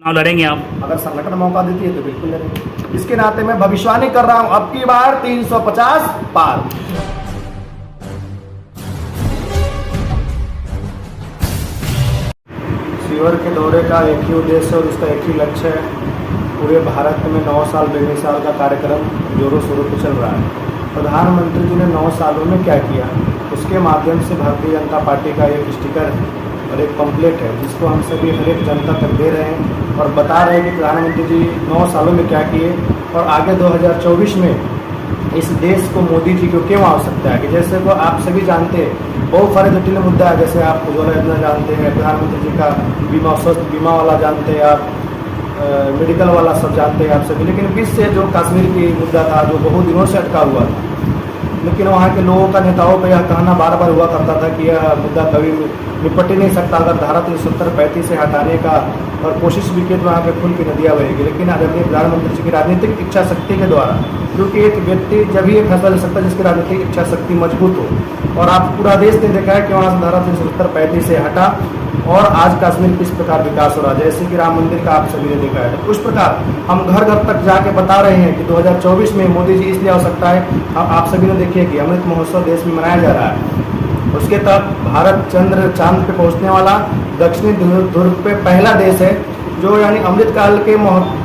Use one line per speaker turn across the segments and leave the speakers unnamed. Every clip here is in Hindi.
लड़ेंगे आप?
अगर संगठन मौका देती है तो बिल्कुल लड़ेंगे। इसके नाते मैं भविष्यवाणी कर रहा हूं, अब की बार 350 पार। शिविर के दौरे का एक ही उद्देश्य और उसका एक ही लक्ष्य है। पूरे भारत में 9 साल बेमिसाल का कार्यक्रम जोरों शोरों पर चल रहा है। प्रधानमंत्री जी ने 9 सालों में क्या किया, उसके माध्यम से भारतीय जनता पार्टी का एक स्टिकर है और एक पम्पलेट है जिसको हम सभी हर एक जनता तक दे रहे हैं और बता रहे हैं कि प्रधानमंत्री जी 9 सालों में क्या किए और आगे 2024 में इस देश को मोदी जी को क्यों आवश्यकता है। कि जैसे वो आप सभी जानते हैं बहुत सारे जटिल मुद्दा है, जैसे आप उज्ज्वला योजना जानते हैं, प्रधानमंत्री जी का बीमा, स्वास्थ्य बीमा वाला जानते हैं आप, मेडिकल वाला सब जानते हैं आप सभी। लेकिन बीच से जो कश्मीर की मुद्दा था जो बहुत दिनों से अटका हुआ था, लेकिन वहाँ के लोगों का नेताओं का यह कहना बार बार हुआ करता था कि यह मुद्दा कभी निपट ही नहीं सकता अगर धारा 370-35 से हटाने का और कोशिश भी की तो वहाँ पे खून की नदियाँ बहेगी। लेकिन आदरणीय प्रधानमंत्री जी की राजनीतिक इच्छा शक्ति के द्वारा, क्योंकि एक व्यक्ति जब ही एक फैसला ले सकता है जिसकी राजनीतिक इच्छा शक्ति मजबूत हो, और आप पूरा देश ने देखा है कि वहाँ से धारा 370-35 से हटा और आज कश्मीर किस प्रकार विकास हो रहा है। जैसे कि राम मंदिर का आप सभी ने देखा है, उस प्रकार हम घर घर तक जाके बता रहे हैं कि 2024 में मोदी जी इसलिए आवश्यकता है। आप सभी ने देखिए कि अमृत महोत्सव देश में मनाया जा रहा है, उसके तहत भारत चांद पे पहुंचने वाला दक्षिणी ध्रुव पे पहला देश है जो यानी अमृत काल के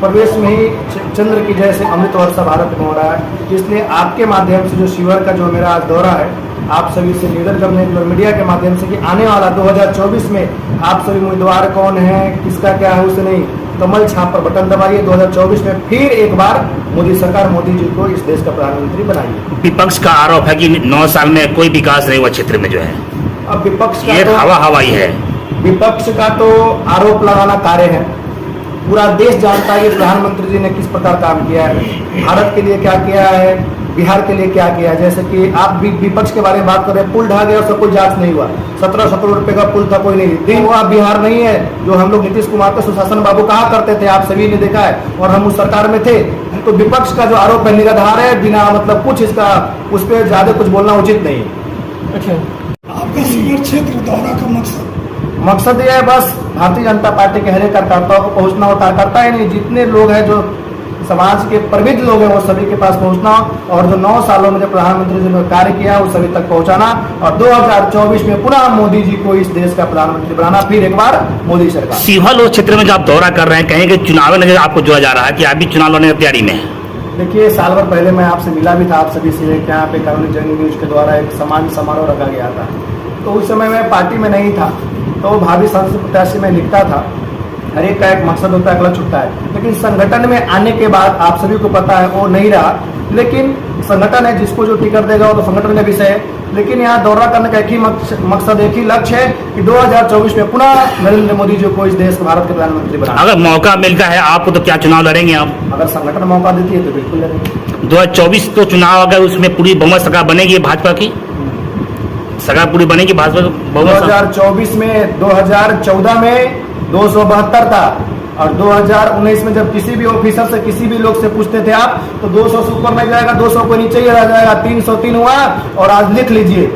प्रवेश में ही चंद्र की जैसे अमृत वर्षा भारत में हो रहा है। इसलिए आपके माध्यम से जो शिविर का जो मेरा आज दौरा है, आप सभी से निवेदन करने और मीडिया के माध्यम से कि आने वाला 2024 में आप सभी उम्मीदवार कौन है, किसका क्या है, उसे नहीं, कमल छाप पर बटन दबाइए। 2024 में फिर एक बार मोदी सरकार, मोदी जी को इस देश का प्रधानमंत्री बनाइए।
विपक्ष का आरोप है कि 9 साल में कोई विकास नहीं हुआ क्षेत्र में जो है।
अब विपक्ष का
ये
तो
हवाई है।
विपक्ष का तो आरोप लगाना कार्य है। पूरा देश जानता है कि प्रधानमंत्री जी ने किस प्रकार काम किया है, भारत के लिए क्या किया है, बिहार के लिए क्या किया है। जैसे कि आप भी विपक्ष के बारे में बात कर रहे हैं, पुल ढहा गया उसका कोई जांच नहीं हुआ, 17 करोड़ रुपए का पुल था, कोई नहीं दिन हुआ। बिहार नहीं है जो हम लोग नीतीश कुमार का सुशासन बाबू कहा करते थे, आप सभी ने देखा है, और हम उस सरकार में थे। तो विपक्ष का जो आरोप है निराधार है, बिना मतलब कुछ इसका उस पर ज्यादा कुछ बोलना उचित नहीं है।
अच्छा, आपका शिविर क्षेत्र दौरा का
मकसद ये है बस भारतीय जनता पार्टी के हर एक कार्यकर्ताओं को पहुंचना हो। कार्यकर्ता ही नहीं, जितने लोग हैं जो समाज के प्रबुद्ध लोग हैं वो सभी के पास पहुंचना, और जो 9 सालों में जो प्रधानमंत्री जी ने कार्य किया वो सभी तक पहुंचाना, और 2024 में पुनः मोदी जी को इस देश का प्रधानमंत्री बनाना, फिर एक बार मोदी सरकार।
सीहोर क्षेत्र में जो आप दौरा कर रहे हैं, कहेंगे चुनाव नजर आपको जोड़ा जा रहा है कि आप भी चुनाव लड़ने की तैयारी में है?
देखिए, साल भर पहले मैं आपसे मिला भी था, आप सभी से यहाँ पे कानूनी जंग न्यूज के द्वारा एक सम्मान समारोह रखा गया था। तो उस समय मैं पार्टी में नहीं था, तो भावी सांसद प्रत्याशी में लिखता था। हर एक का एक मकसद होता है, अगला छुट्टा है। लेकिन संगठन में आने के बाद आप सभी को पता है वो नहीं रहा। लेकिन संगठन है, जिसको जो टिकट देगा वो तो संगठन का विषय है। लेकिन यहाँ दौरा करने का एक ही मकसद, एक ही लक्ष्य है कि 2024 में पुनः नरेंद्र मोदी जी को इस देश के भारत के प्रधानमंत्री बनाना।
अगर मौका मिलता है आपको तो क्या चुनाव लड़ेंगे आप?
अगर संगठन मौका देती है तो बिल्कुल लड़ेंगे।
2024 तो चुनाव, अगर उसमें पूरी बहुमत सरकार बनेगी भाजपा की, सरकार पूरी बनेगी भाजपा
2024 में 2014 में 272 था, और 2019 में जब किसी भी ऑफिसर से, किसी भी लोग से पूछते थे आप, तो 200 से ऊपर नहीं जाएगा, 200 को नीचे ही रह जाएगा। 303 हुआ, और आज लिख लीजिए,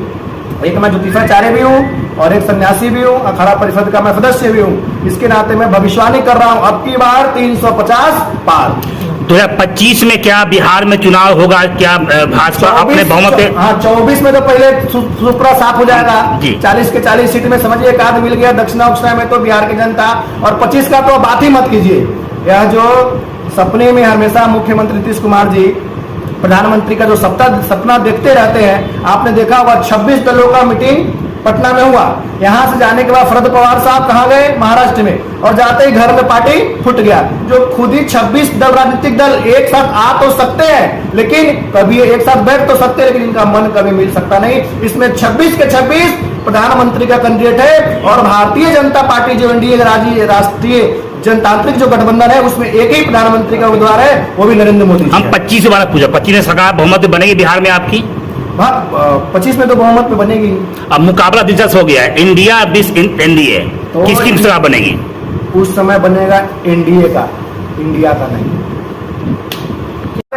एक मैं ज्योतिषाचार्य भी हूँ और एक सन्यासी भी हूँ, अखाड़ा परिषद का मैं सदस्य भी हूँ। इसके नाते मैं भविष्यवाणी कर रहा हूँ, अब की बार 350 पार।
2025 में क्या बिहार में चुनाव होगा? क्या भाजपा अपने बहुमत?
हाँ, 24 में तो पहले सुपरा साफ हो जाएगा। 40 के 40 सीट में समझिए एक आध मिल गया दक्षिणा उक्षिणा में तो बिहार की जनता, और 25 का तो बात ही मत कीजिए। यह जो सपने में हमेशा मुख्यमंत्री नीतीश कुमार जी प्रधानमंत्री का जो सपना देखते रहते हैं, आपने देखा होगा 26 दलों का मीटिंग पटना में हुआ। यहाँ से जाने के बाद शरद पवार साहब कहाँ गए? महाराष्ट्र में, और जाते ही घर में पार्टी फूट गया। जो खुद ही 26 दल, राजनीतिक दल एक साथ आ तो सकते हैं, लेकिन कभी एक साथ बैठ तो सकते हैं, लेकिन इनका मन कभी मिल सकता नहीं। इसमें 26 के 26 प्रधानमंत्री का कैंडिडेट है, और भारतीय जनता पार्टी जो एनडीए राष्ट्रीय जनतांत्रिक जो गठबंधन है उसमें एक ही प्रधानमंत्री का उम्मीदवार है, वो भी नरेंद्र मोदी।
हम 25 बार पूछा, 25 में सरकार बहुमत बनेगी बिहार में आपकी?
25 में तो बहुमत में बनेगी। अब
मुकाबला दिलचस्प हो गया है, इंडिया विस एनडीए, किसकी सरकार बनेगी?
उस समय बनेगा एनडीए का, इंडिया का नहीं।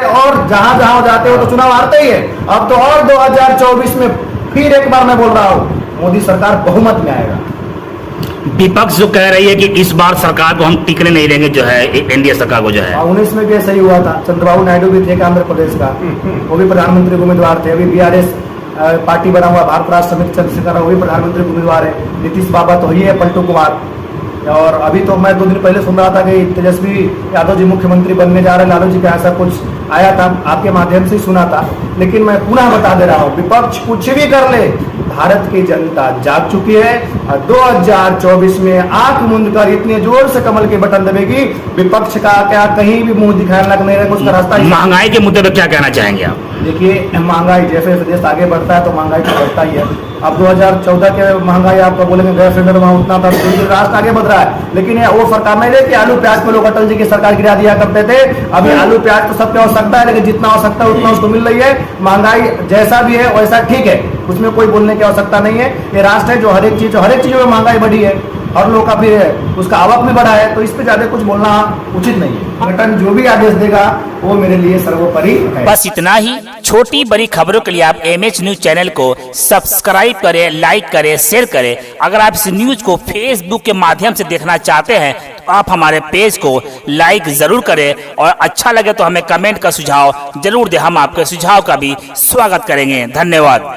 और जहां जहां जाते हो तो चुनाव हारते ही है। अब तो और 2024 में फिर एक बार मैं बोल रहा हूं, मोदी सरकार बहुमत में आएगा।
विपक्ष जो कह रही है कि इस बार सरकार को हम टिकने नहीं देंगे, जो है एनडीए सरकार को जो है।
19 में भी ऐसा ही हुआ था। चंद्रबाबू नायडू भी थे आंध्र प्रदेश का, वो भी प्रधानमंत्री के उम्मीदवार थे। अभी बीआरएस पार्टी बना हुआ भारत राष्ट्र समिति चंद्रशेखर, वो भी प्रधानमंत्री के उम्मीदवार है। नीतीश बाबा तो ही है, पलटू कुमार। और अभी तो मैं 2 दिन पहले सुन रहा था कि तेजस्वी यादव जी मुख्यमंत्री बनने जा रहे हैं, लालू जी का ऐसा कुछ आया था, आपके माध्यम से ही सुना था। लेकिन मैं पुनः बता दे रहा हूँ, विपक्ष कुछ भी कर ले, भारत की जनता जाग चुकी है और 2024 में आंख मूंद कर इतने जोर से कमल के बटन दबेगी, विपक्ष का क्या कहीं भी मुंह दिखाने लग नहीं रहेगा, उसका रास्ता।
महंगाई के मुद्दे पर क्या कहना चाहेंगे आप?
देखिए, महंगाई जैसे जैसे देश आगे बढ़ता है तो महंगाई तो बढ़ता ही है। अब 2014 के महंगाई आपको बोलेंगे गैस सिलेंडर वहाँ उतना था, तो राष्ट्र आगे बढ़ रहा है। लेकिन वो सरकार नहीं रही कि आलू प्याज पे लोग अटल जी की सरकार गिरा दिया करते थे। अभी आलू प्याज तो सबके आवश्यकता है, लेकिन जितना आवश्यकता है उतना उसको मिल रही है। महंगाई जैसा भी है वैसा ठीक है, उसमें कोई बोलने की आवश्यकता नहीं है। ये राष्ट्र है जो हर एक चीजों में महंगाई बढ़ी है और लोग का भी है, उसका आवक भी बढ़ा है, तो इस पे ज्यादा कुछ बोलना उचित नहीं है। संगठन जो भी आदेश देगा वो मेरे लिए सर्वोपरि है।
बस इतना ही। छोटी बड़ी खबरों के लिए आप MH न्यूज चैनल को सब्सक्राइब करें, लाइक करें, शेयर करें। अगर आप इस न्यूज को फेसबुक के माध्यम से देखना चाहते हैं तो आप हमारे पेज को लाइक जरूर करें, और अच्छा लगे तो हमें कमेंट का सुझाव जरूर दें, हम आपके सुझाव का भी स्वागत करेंगे। धन्यवाद।